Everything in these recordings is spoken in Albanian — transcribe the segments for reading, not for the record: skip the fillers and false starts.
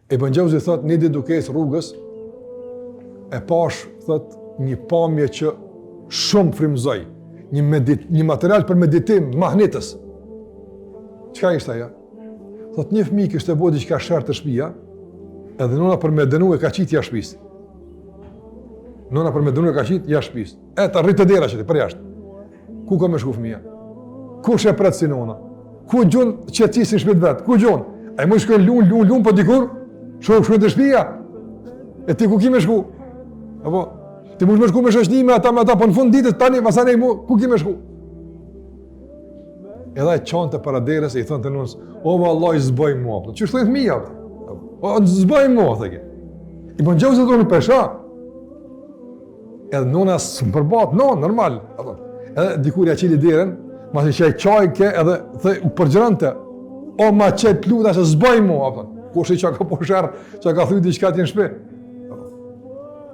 Ibn Gjauzi thot, një ditë duke ecë rrugës, e pash, thot, një pamje që shumë frymëzoi, një material për meditim, mahnetës. Çka ishte ajo? Thot, një fëmijë kishte bërë diçka sherrë të shtëpia, edhe nëna për me dënu e ka qitë jashtë shtëpisë. Nëna për me dënu e ka qitë jashtë shtëpisë. Ta rritë të dera që ti, për jashtë. Ku ka me shku fëmija? Ku shë pretë si nëna? Ku gjunë që ti si shpit vetë? Ku gjunë? A i mu shkojnë lunë, për dikur? Shkojnë të shtëpia? E ti ku ki me shku? Apo? Ti mu shme shku me shoqnime ata me ata, po në fund ditët tani, masane i mu, ku ki me shku? Edhe ai çonte para derës e i thonë të nënës, o vallai zboj mua. Që shtoj fëmija? O zboj mua, thëke. Ibn Gjauzi thonë pesha. Edhe nëna së më përbat, normal. Edhe dikur ja qili derën, ma që qaj qaj ke edhe u përgjërante. O ma qaj pluta që zboj mua. Kush i që ka po shërë, që ka thuj diqka ti në shpe.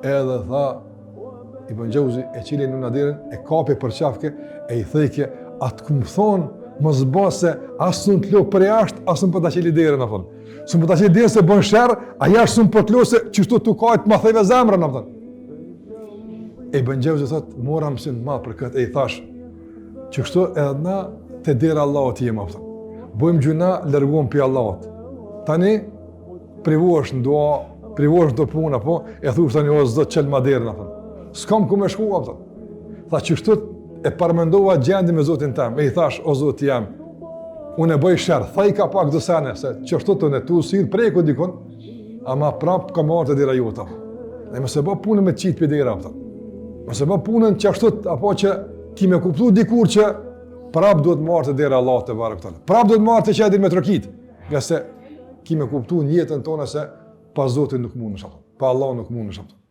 Edhe tha, Ibn Gjauzi e qili nëna derën, e kapi për qafke, e i thejke, atë ku më thonë, më zba se asë në të lo për jashtë, asë në për të qeli derën, në thonë. Së më të qeli derën se bën shërë, a jashtë së më për të lo se qështu të kajtë ma thejve zemrë, në thonë. Ibn Gjauzi thotë, mora mësim ma për këtë, e i thash, që kështu edhe na të derë Allahot jema, bojmë gjuna, lërguam për Allahot. Tani, privosh në dua, privosh në të puna, po, e thush tani, o zdo qëllë ma derën, në thonë. S'kam ku me shkua, tha që kështu e parmendova gjendi me Zotin tem, e i thash, o Zoti jam, unë e bëj shërë, thaj ka pak dësene, se që kështu të në tu sirë prejku dikun, ama prap ka marrë të dira jota. Dhe mëse ba punën me të qitë për dira, mëse ba punën që kështu, apo që ki me kuptu dikur që prap duhet marrë të dira Allah të varë këtale. Prap duhet marrë të qedin me trokit, nga se ki me kuptu në jetën tonë se pa Zotin nuk mund në shapë, pa Allah nuk mund në shapë.